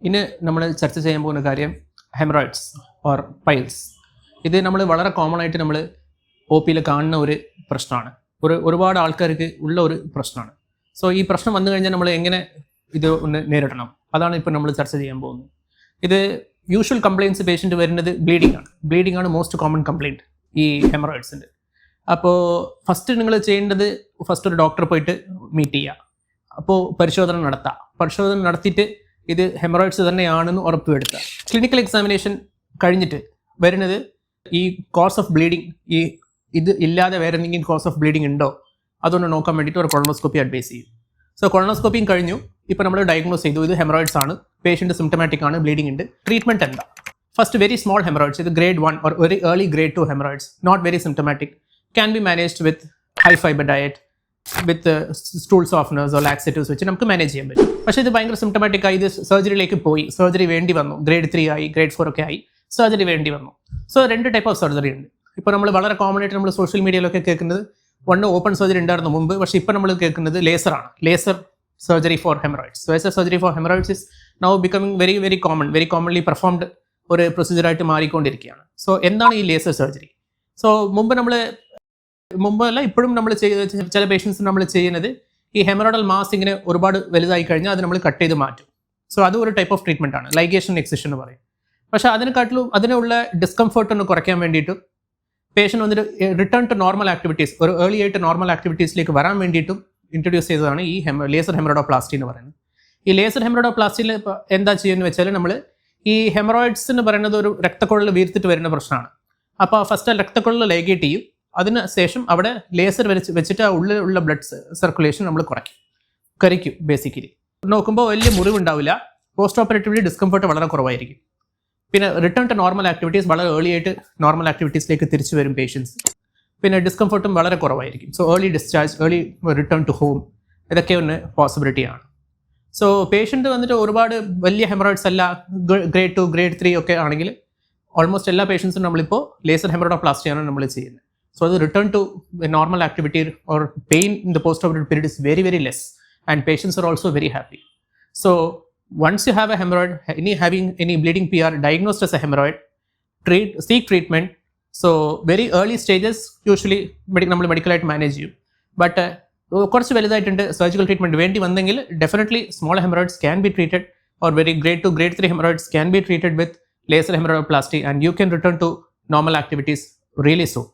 ഇന്ന് നമ്മൾ ചർച്ച ചെയ്യാൻ പോകുന്ന കാര്യം ഹെമറോയിഡ്സ് ഓർ പൈൽസ്. ഇത് നമ്മൾ വളരെ കോമൺ ആയിട്ട് നമ്മൾ ഒ പിയിൽ കാണുന്ന ഒരു പ്രശ്നമാണ്. ഒരുപാട് ആൾക്കാർക്ക് ഉള്ള ഒരു പ്രശ്നമാണ്. സോ ഈ പ്രശ്നം വന്നു കഴിഞ്ഞാൽ നമ്മൾ എങ്ങനെ ഇത് ഒന്ന് നേരിടണം, അതാണ് ഇപ്പോൾ നമ്മൾ ചർച്ച ചെയ്യാൻ പോകുന്നത്. ഇത് യൂഷ്വൽ കംപ്ലയിൻസ് പേഷ്യൻ്റ് വരുന്നത് ബ്ലീഡിംഗ് ആണ് മോസ്റ്റ് കോമൺ കംപ്ലയിൻറ്റ് ഈ ഹെമറോയിഡ്സിൻ്റെ. അപ്പോൾ ഫസ്റ്റ് നിങ്ങൾ ചെയ്യേണ്ടത് ഒരു ഡോക്ടറെ പോയിട്ട് മീറ്റ് ചെയ്യുക. അപ്പോൾ പരിശോധന നടത്തിയിട്ട് ഇത് ഹെമറോയിഡ്സ് തന്നെയാണെന്ന് ഉറപ്പുവരുത്തുക. ക്ലിനിക്കൽ എക്സാമിനേഷൻ കഴിഞ്ഞിട്ട് വരുന്നത് ഈ കോസ് ഓഫ് ബ്ലീഡിങ്, ഇത് ഇല്ലാതെ വേറെ എന്തെങ്കിലും കോസ് ഓഫ് ബ്ലീഡിങ് ഉണ്ടോ അതൊന്ന് നോക്കാൻ വേണ്ടിയിട്ട് ഒരു കൊളോണോസ്കോപ്പി അഡ്വൈസ് ചെയ്യും. സോ കൊളോണോസ്കോപ്പിയും കഴിഞ്ഞു, ഇപ്പോൾ നമ്മൾ ഡയഗ്നോസ് ചെയ്തു ഇത് ഹെമറോയിഡ്സ് ആണ്, പേഷ്യൻ്റ് സിംറ്റമാറ്റിക് ആണ്, ബ്ലീഡിംഗ് ഉണ്ട്. ട്രീറ്റ്മെൻറ്റ് എന്താ? ഫസ്റ്റ് വെരി സ്മോൾ ഹെമറോയിഡ്സ്, ഇത് grade 1 or very early grade 2 hemorrhoids, not very symptomatic, can be managed with high fiber diet, with stool softeners or laxatives വെച്ച് നമുക്ക് manage ചെയ്യാൻ പറ്റും. പക്ഷേ ഇത് ഭയങ്കര സിംറ്റമാറ്റിക് ആയി, ഇത് സർജറിയിലേക്ക് പോയി, സർജറി വേണ്ടി വന്നു, grade 3 ആയി, grade 4 ഒക്കെ ആയി, സർജറി വേണ്ടി വന്നു. സോ 2 ടൈപ്പ് ഓഫ് സർജറി ഉണ്ട്. ഇപ്പോൾ നമ്മൾ വളരെ കോമൺ ആയിട്ട് നമ്മൾ സോഷ്യൽ മീഡിയയിലൊക്കെ കേൾക്കുന്നത് ഓപ്പൺ സർജറി ഉണ്ടായിരുന്നു മുമ്പ്, പക്ഷേ ഇപ്പോൾ നമ്മൾ കേൾക്കുന്നത് ലേസറാണ്. Laser surgery for haemorrhoids. Laser surgery for haemorrhoids is now becoming very commonly performed ഒരു പ്രൊസീജിയറായിട്ട് മാറിക്കൊണ്ടിരിക്കുകയാണ്. സോ എന്താണ് ഈ ലേസർ സർജറി? സോ മുമ്പല്ല ഇപ്പോഴും നമ്മൾ ചില പേഷ്യൻസ് നമ്മൾ ചെയ്യുന്നത് ഈ ഹെമറോയിഡൽ മാസ് ഇങ്ങനെ ഒരുപാട് വലുതായി കഴിഞ്ഞാൽ അത് നമ്മൾ കട്ട് ചെയ്ത് മാറ്റും. സോ അത് ഒരു ടൈപ്പ് ഓഫ് ട്രീറ്റ്മെൻ്റ് ആണ്, ലൈഗേഷൻ എക്സിഷൻ എന്ന് പറയും. പക്ഷേ അതിനുള്ള ഡിസ്കംഫർട്ട് ഒന്ന് കുറയ്ക്കാൻ വേണ്ടിയിട്ടും പേഷ്യൻ്റ് വന്നിട്ട് റിട്ടേൺ ടു നോർമൽ ആക്ടിവിറ്റീസ്, ഒരു ഏർലി ആയിട്ട് നോർമൽ ആക്ടിവിറ്റീസിലേക്ക് വരാൻ വേണ്ടിയിട്ടും ഇൻട്രൊഡ്യൂസ് ചെയ്തതാണ് ഈ ലേസർ ഹെമറോയിഡോപ്ലാസ്റ്റി എന്ന് പറയുന്നത്. ഈ ലേസർ ഹെമറോയിഡോപ്ലാസ്റ്റിയിൽ എന്താ ചെയ്യുന്നത് വെച്ചാൽ, നമ്മൾ ഈ ഹെമറോയിഡ്സ് എന്ന് പറയുന്നത് ഒരു രക്തക്കുഴൽ വീർത്തിട്ട് വരുന്ന പ്രശ്നമാണ്. അപ്പോൾ ഫസ്റ്റ് രക്തക്കുഴൽ ലൈഗേറ്റ് ചെയ്യും, അതിന് ശേഷം അവിടെ ലേസർ വെച്ചിട്ട് ആ ഉള്ളിലുള്ള ബ്ലഡ് സർക്കുലേഷൻ നമ്മൾ കരിക്കും. ബേസിക്കലി നോക്കുമ്പോൾ വലിയ മുറിവുണ്ടാവില്ല, പോസ്റ്റ് ഓപ്പറേറ്റീവ്ലി ഡിസ്കംഫർട്ട് വളരെ കുറവായിരിക്കും. പിന്നെ റിട്ടേൺ ടു നോർമൽ ആക്ടിവിറ്റീസ്, വളരെ ഏർലി ആയിട്ട് നോർമൽ ആക്ടിവിറ്റീസിലേക്ക് തിരിച്ചു വരും പേഷ്യൻസ്. പിന്നെ ഡിസ്കംഫർട്ടും വളരെ കുറവായിരിക്കും. So early discharge, early return to home, ഇതൊക്കെ ഒന്ന് പോസിബിലിറ്റിയാണ്. സോ പേഷ്യൻ്റ് വന്നിട്ട് ഒരുപാട് വലിയ ഹെമറോയിഡ്സ് അല്ല, grade 2 grade 3 ഒക്കെ ആണെങ്കിൽ ഓൾമോസ്റ്റ് എല്ലാ പേഷ്യൻസും നമ്മളിപ്പോൾ ലേസർ ഹെമറോയിഡോപ്ലാസ്റ്റിയാണ് നമ്മൾ ചെയ്യുന്നത്. സോ അത് return to normal activity or pain in the post operative period is very less and patients are also very happy. So once you have a hemorrhoid, having any bleeding PR diagnosed as a hemorrhoid, seek treatment. So very early stages usually നമ്മൾ മെഡിക്കലായിട്ട് manage ചെയ്യും. But കുറച്ച് വലുതായിട്ടുണ്ട്, surgical treatment വേണ്ടി വന്നെങ്കിൽ definitely small haemorrhoids can be treated, or very grade 2 grade 3 hemorrhoids can be treated with laser hemorrhoidoplasty and you can return to normal activities really soon.